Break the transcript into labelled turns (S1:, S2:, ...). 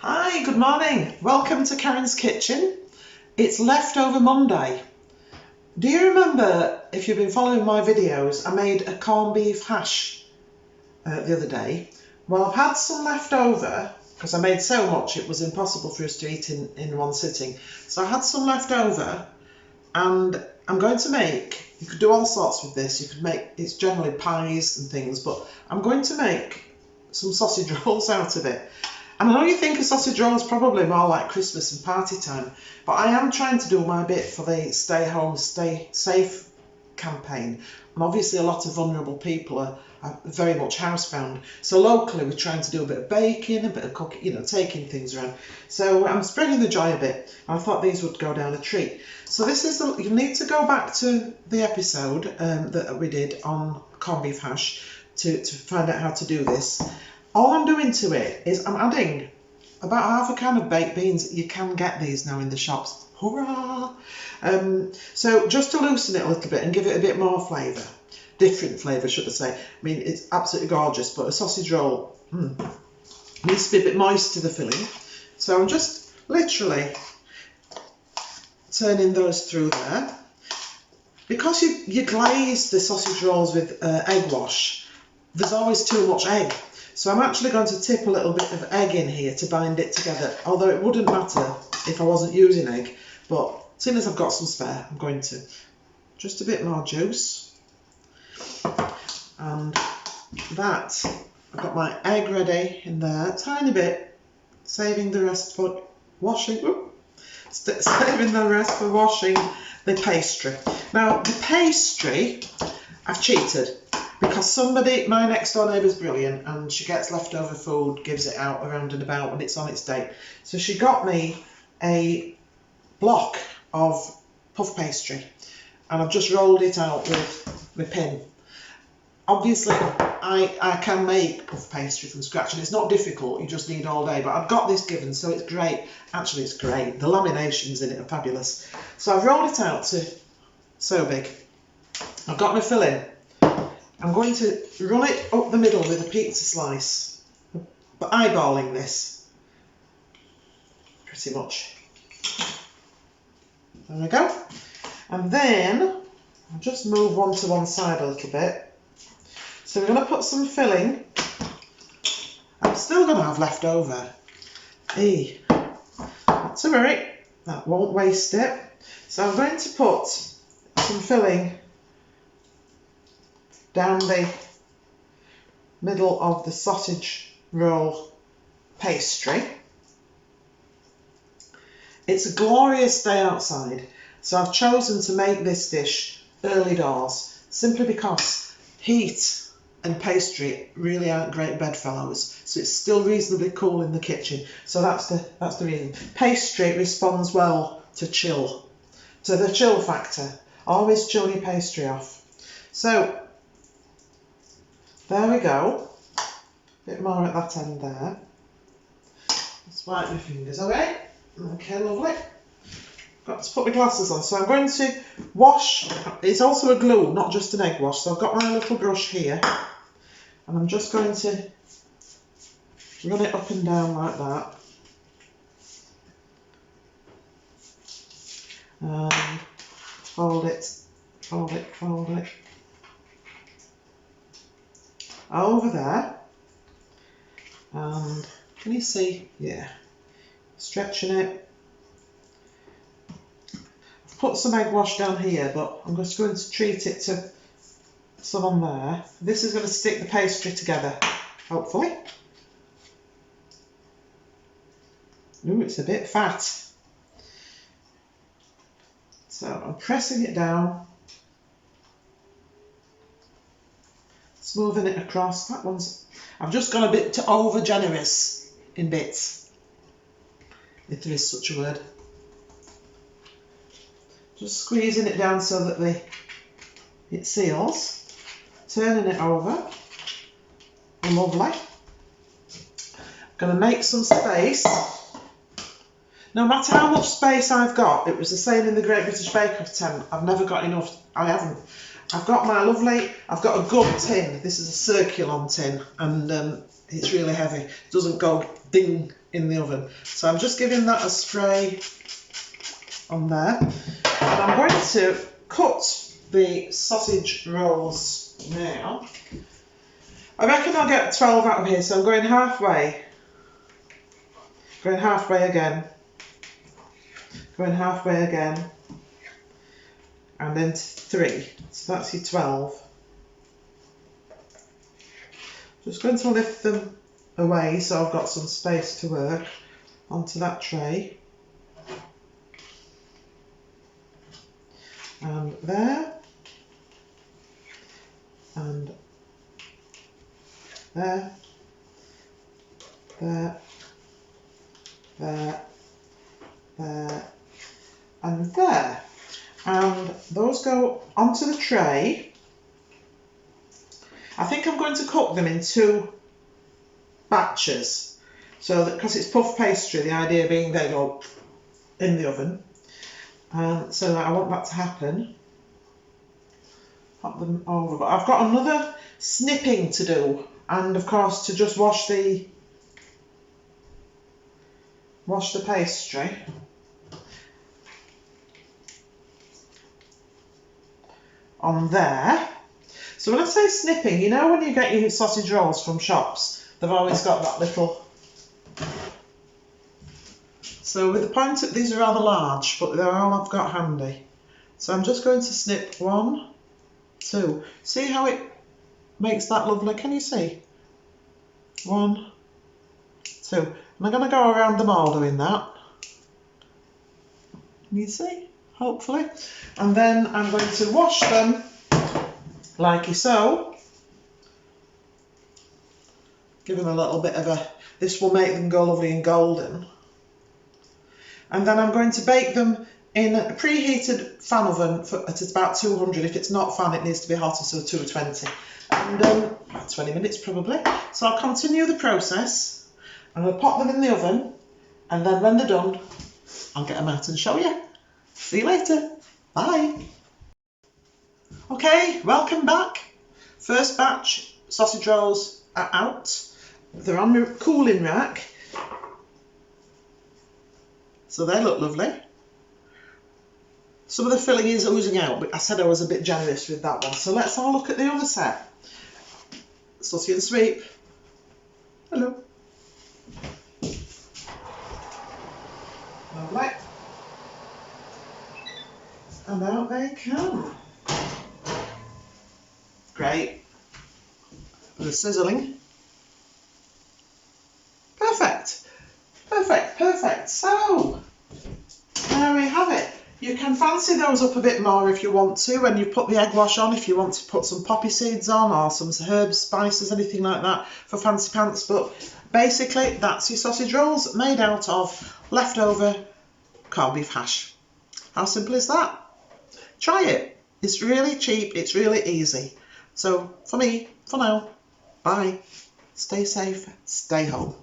S1: Hi, good morning. Welcome to Karen's Kitchen. It's Leftover Monday. Do you remember, if you've been following my videos, I made a corned beef hash the other day? Well, I've had some left over because I made so much it was impossible for us to eat in one sitting. So I had some left over and I'm going to make, you could do all sorts with this. You could make, it's generally pies and things, but I'm going to make some sausage rolls out of it. And I know you think a sausage roll is probably more like Christmas and party time, but I am trying to do my bit for the Stay Home, Stay Safe campaign. And obviously a lot of vulnerable people are very much housebound. So locally we're trying to do a bit of baking, a bit of cooking, taking things around. So I'm spreading the joy a bit. And I thought these would go down a treat. So this is, you need to go back to the episode that we did on corned beef hash to find out how to do this. All I'm doing to it is I'm adding about half a can of baked beans. You can get these now in the shops. Hurrah! So just to loosen it a little bit and give it a bit more flavour. Different flavour, should I say. I mean, it's absolutely gorgeous, but a sausage roll needs to be a bit moist to the filling. So I'm just literally turning those through there. Because you glaze the sausage rolls with egg wash, there's always too much egg. So I'm actually going to tip a little bit of egg in here to bind it together, although it wouldn't matter if I wasn't using egg, but seeing as I've got some spare, I'm going to. Just a bit more juice. And that, I've got my egg ready in there, a tiny bit, saving the rest for washing, saving the rest for washing the pastry. Now the pastry, I've cheated. Because my next door neighbour's brilliant and she gets leftover food, gives it out around and about when it's on its date. So she got me a block of puff pastry and I've just rolled it out with my pin. Obviously I can make puff pastry from scratch and it's not difficult, you just need all day, but I've got this given so it's great. Actually it's great, the laminations in it are fabulous. So I've rolled it out to so big. I've got my filling. I'm going to run it up the middle with a pizza slice, but eyeballing this, pretty much. There we go. And then, I'll just move one to one side a little bit. So we're going to put some filling. I'm still going to have leftover. Not to worry, that won't waste it. So I'm going to put some filling down the middle of the sausage roll pastry. It's a glorious day outside, so I've chosen to make this dish early doors, simply because heat and pastry really aren't great bedfellows, so it's still reasonably cool in the kitchen. So that's the reason. Pastry responds well to chill, to the chill factor. Always chill your pastry off. So there we go, a bit more at that end there. Just wipe my fingers away. Okay, lovely. Got to put my glasses on, so I'm going to wash. It's also a glue, not just an egg wash, so I've got my little brush here and I'm just going to run it up and down like that. And fold it, fold it, fold it. Over there, and can you see? Yeah, stretching it. I've put some egg wash down here, but I'm just going to treat it to some on there. This is going to stick the pastry together, hopefully. Ooh, it's a bit fat. So I'm pressing it down. Smoothing it across. That one's, I've just gone a bit over generous in bits, if there is such a word. Just squeezing it down so that it seals. Turning it over. Lovely. Going to make some space. No matter how much space I've got, it was the same in the Great British Bake Off tent. I've never got enough. I haven't. I've got I've got a good tin. This is a Circulon tin and it's really heavy. It doesn't go ding in the oven. So I'm just giving that a spray on there. And I'm going to cut the sausage rolls now. I reckon I'll get 12 out of here, so I'm going halfway. Going halfway again. Going halfway again. And then 3. So that's your 12. Just going to lift them away so I've got some space to work onto that tray. And there. And there. There. There. There. And there. And those go onto the tray. I think I'm going to cook them in 2 batches. So that, because it's puff pastry, the idea being they go in the oven. So I want that to happen. Pop them over. But I've got another snipping to do. And of course to just wash the pastry. On there. So when I say snipping, you know when you get your sausage rolls from shops, they've always got that little... So with the point, these are rather large, but they're all I've got handy. So I'm just going to snip 1, 2. See how it makes that lovely? Can you see? 1, 2. And I'm going to go around them all doing that. Can you see? Hopefully. And then I'm going to wash them like so. Give them a little bit of a... This will make them go lovely and golden. And then I'm going to bake them in a preheated fan oven at about 200. If it's not fan, it needs to be hotter, so 220. And about 20 minutes probably. So I'll continue the process. I'm going to pop them in the oven, and then when they're done, I'll get them out and show you. See you later. Bye. Okay, welcome back. First batch sausage rolls are out. They're on the cooling rack. So they look lovely. Some of the filling is oozing out, but I said I was a bit generous with that one. So let's have a look at the other set. Saucy and sweep. Hello. Lovely. And out they come. Great. The sizzling. Perfect. Perfect, perfect. So, there we have it. You can fancy those up a bit more if you want to, when you put the egg wash on, if you want to put some poppy seeds on or some herbs, spices, anything like that for fancy pants. But basically, that's your sausage rolls made out of leftover corned beef hash. How simple is that? Try it. It's really cheap. It's really easy. So, for me, for now, bye. Stay safe. Stay home.